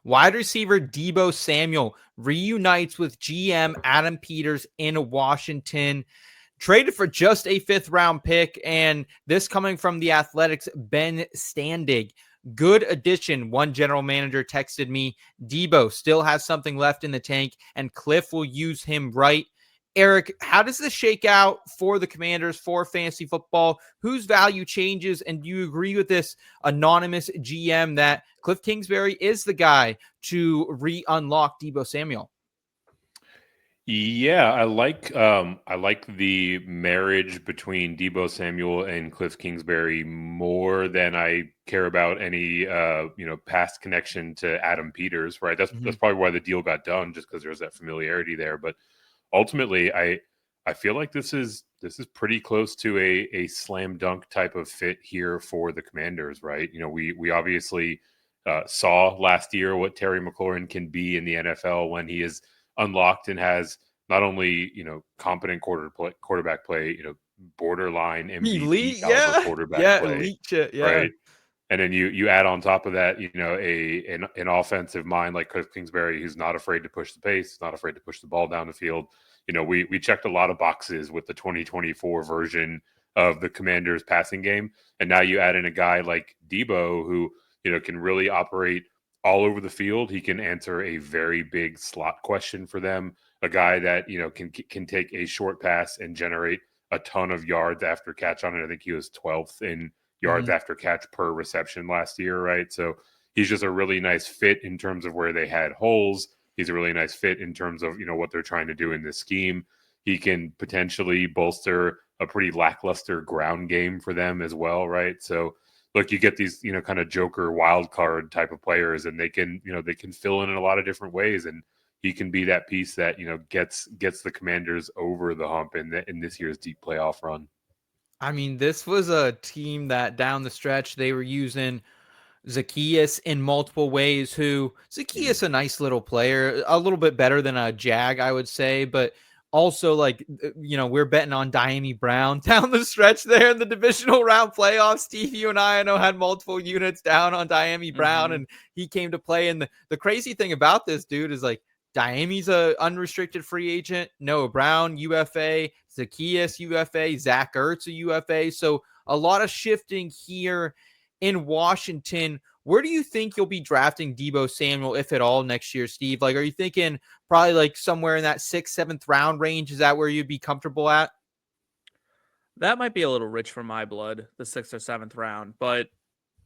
Wide receiver Deebo Samuel reunites with GM Adam Peters in Washington. Traded for just a 5th-round pick, and this coming from the Athletics' Ben Standig. Good addition. One general manager texted me, Deebo still has something left in the tank, and Kliff will use him right. Eric, how does this shake out for the Commanders for fantasy football? Whose value changes, and do you agree with this anonymous GM that Kliff Kingsbury is the guy to re-unlock Deebo Samuel? Yeah, I like the marriage between Deebo Samuel and Kliff Kingsbury more than I care about any past connection to Adam Peters, right? That's probably why the deal got done, just because there's that familiarity there. But ultimately, I feel like this is pretty close to a slam dunk type of fit here for the Commanders, right? We obviously saw last year what Terry McLaurin can be in the NFL when he is unlocked and has not only competent quarterback play, borderline MVP caliber quarterback play, elite shit, right? And then you add on top of that, an offensive mind like Kliff Kingsbury, who's not afraid to push the pace, not afraid to push the ball down the field. We checked a lot of boxes with the 2024 version of the Commanders passing game, and now you add in a guy like Deebo who can really operate all over the field. He can answer a very big slot question for them. A guy that can take a short pass and generate a ton of yards after catch on it. I think he was 12th in yards after catch per reception last year, right? So he's just a really nice fit in terms of where they had holes. He's a really nice fit in terms of what they're trying to do in this scheme. He can potentially bolster a pretty lackluster ground game for them as well, right? So look, you get these, kind of joker wild card type of players, and they can fill in a lot of different ways. And he can be that piece that, gets the Commanders over the hump in this year's deep playoff run. I mean, this was a team that down the stretch, they were using Zacchaeus in multiple ways, Zacchaeus, a nice little player, a little bit better than a Jag, I would say, but also we're betting on Diami Brown down the stretch there in the divisional round playoffs. Steve, you and I know had multiple units down on Diami Brown, and he came to play. And the crazy thing about this dude is Diami's a unrestricted free agent, Noah Brown, UFA, Zacchaeus, UFA, Zach Ertz, a UFA. So a lot of shifting here in Washington. Where do you think you'll be drafting Deebo Samuel, if at all, next year, Steve? Are you thinking probably somewhere in that 6th, 7th round range? Is that where you'd be comfortable at? That might be a little rich for my blood, the 6th or 7th round, but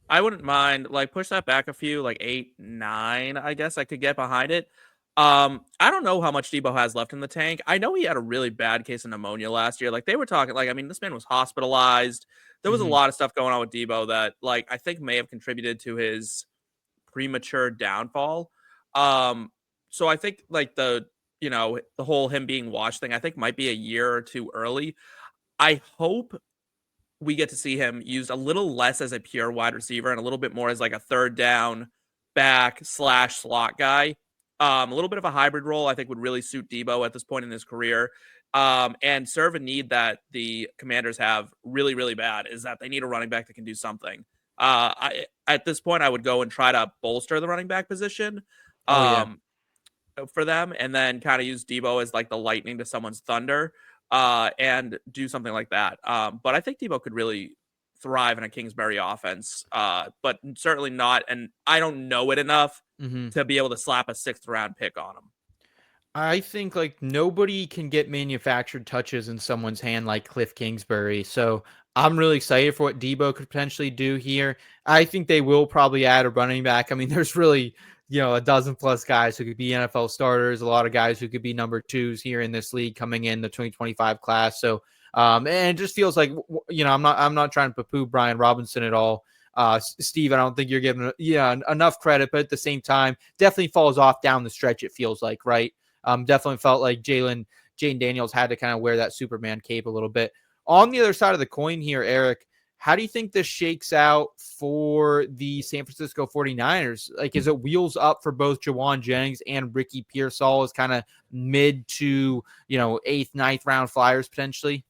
I wouldn't mind push that back a few, 8, 9, I guess I could get behind it. I don't know how much Deebo has left in the tank. I know he had a really bad case of pneumonia last year. They were talking, this man was hospitalized. There was a lot of stuff going on with Deebo that, I think may have contributed to his premature downfall. So I think, the whole him being washed thing, I think might be a year or two early. I hope we get to see him used a little less as a pure wide receiver and a little bit more as a third down back / slot guy. A little bit of a hybrid role, I think, would really suit Deebo at this point in his career, and serve a need that the Commanders have really, really bad, is that they need a running back that can do something. At this point, I would go and try to bolster the running back position for them, and then kind of use Deebo as the lightning to someone's thunder, and do something like that. But I think Deebo could really thrive in a Kingsbury offense, but certainly not, and I don't know it enough to be able to slap a 6th round pick on him. I think nobody can get manufactured touches in someone's hand like Kliff Kingsbury. So I'm really excited for what Deebo could potentially do here. I think they will probably add a running back. I mean, there's really, a dozen plus guys who could be NFL starters, a lot of guys who could be number 2s here in this league coming in the 2025 class. So, and it just feels like, I'm not trying to poo-poo Brian Robinson at all. Steve, I don't think you're giving enough credit, but at the same time, definitely falls off down the stretch. It feels like, right? Definitely felt like Jane Daniels had to kind of wear that Superman cape a little bit. On the other side of the coin here, Eric, how do you think this shakes out for the San Francisco 49ers? Is it wheels up for both Jauan Jennings and Ricky Pearsall as kind of mid to, 8th, 9th round flyers potentially?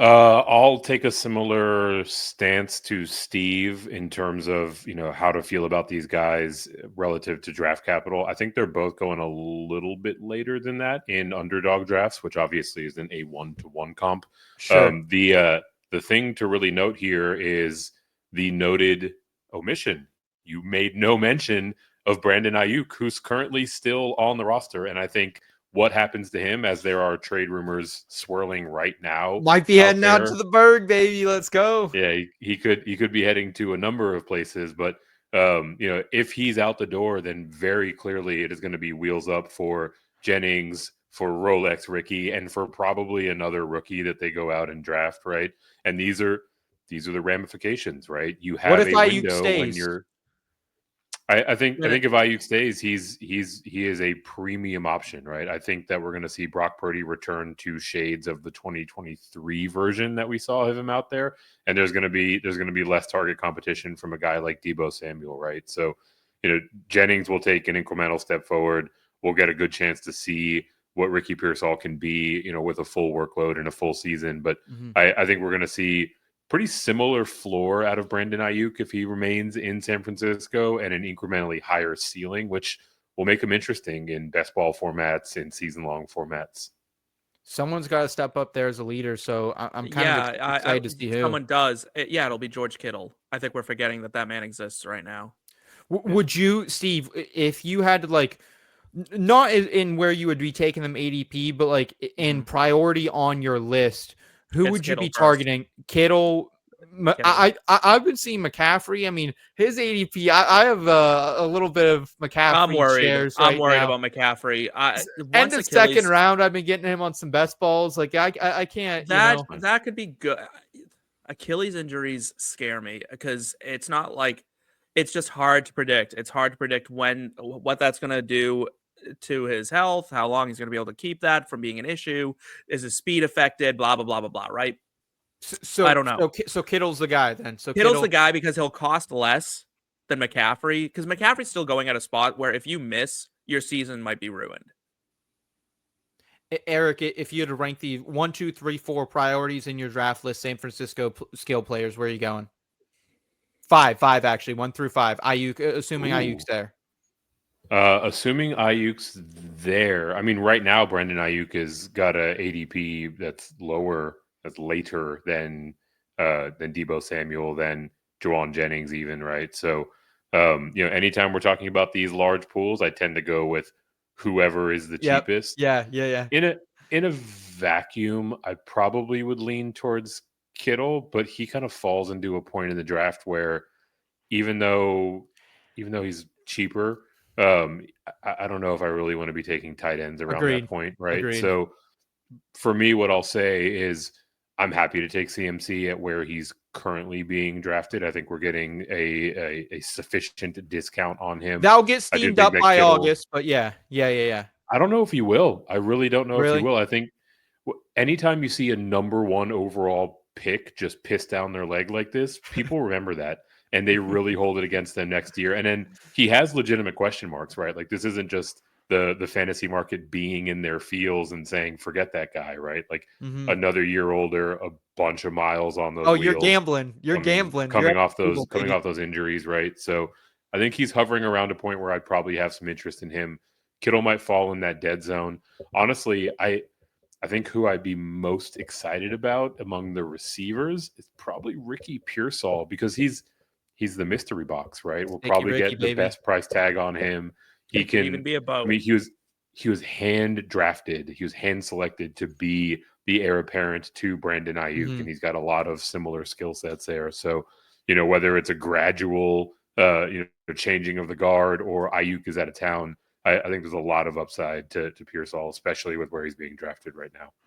I'll take a similar stance to Steve in terms of, how to feel about these guys relative to draft capital. I think they're both going a little bit later than that in underdog drafts, which obviously isn't a 1-to-1 comp. Sure. The thing to really note here is the noted omission. You made no mention of Brandon Ayuk, who's currently still on the roster, and I think what happens to him, as there are trade rumors swirling right now Might be out heading out to there. the bird, baby. Let's go. Yeah, he could be heading to a number of places, but if he's out the door, then very clearly it is going to be wheels up for Jennings, for Rolex Ricky, and for probably another rookie that they go out and draft, right? And these are the ramifications, right? You What have if a Ayuk window when stays? you're I think Then if Ayuk stays, he is a premium option, right? I think that we're going to see Brock Purdy return to shades of the 2023 version that we saw of him out there, and there's going to be less target competition from a guy like Deebo Samuel, right? So, Jennings will take an incremental step forward. We'll get a good chance to see what Ricky Pearsall can be, with a full workload and a full season. But I think we're going to see pretty similar floor out of Brandon Ayuk if he remains in San Francisco, and an incrementally higher ceiling, which will make him interesting in best ball formats and season-long formats. Someone's got to step up there as a leader, so I'm kind of excited to see who. Someone does. It'll be George Kittle. I think we're forgetting that man exists right now. Would you, Steve, if you had to not in where you would be taking them ADP, but in priority on your list, who would you be targeting? Kittle. I've been seeing McCaffrey. I mean, his ADP. I have a little bit of McCaffrey I'm worried. shares I'm right worried now. about McCaffrey. End of second round, I've been getting him on some best balls. I can't. That could be good. Achilles injuries scare me because it's not it's just hard to predict. It's hard to predict what that's going to do to his health, how long he's going to be able to keep that from being an issue. Is his speed affected? Blah, blah, blah, blah, blah, right? So I don't know. So Kittle's the guy then. So Kittle's the guy because he'll cost less than McCaffrey, because McCaffrey's still going at a spot where if you miss, your season might be ruined. Eric, if you had to rank the 1, 2, 3, 4 priorities in your draft list, San Francisco skill players, where are you going? 5 actually, 1 through 5. Ayuk, assuming Ayuk's there. Assuming Ayuk's there, I mean, right now Brandon Ayuk has got a ADP that's later than Deebo Samuel, than Jauan Jennings, even, right? So, anytime we're talking about these large pools, I tend to go with whoever is the cheapest. Yeah. In a vacuum, I probably would lean towards Kittle, but he kind of falls into a point in the draft where even though he's cheaper, I don't know if I really want to be taking tight ends around that point, right? Agreed. So for me, what I'll say is I'm happy to take CMC at where he's currently being drafted. I think we're getting a sufficient discount on him. That'll get steamed up by August, but yeah. I don't know if he will. I really don't know if he will. I think anytime you see a number 1 overall pick just piss down their leg like this, people remember that, and they really hold it against them next year. And then he has legitimate question marks, right? Like, this isn't just the fantasy market being in their feels and saying, forget that guy, right? Like, another year older, a bunch of miles on those wheels. You're gambling. Coming off those injuries, right? So I think he's hovering around a point where I'd probably have some interest in him. Kittle might fall in that dead zone. Honestly, I think who I'd be most excited about among the receivers is probably Ricky Pearsall, because he's the mystery box, right? We'll probably get the best price tag on him. He can even be a boat. I mean, he was hand drafted. He was hand selected to be the heir apparent to Brandon Ayuk, and he's got a lot of similar skill sets there. So, whether it's a gradual, changing of the guard, or Ayuk is out of town, I think there's a lot of upside to Pearsall, especially with where he's being drafted right now.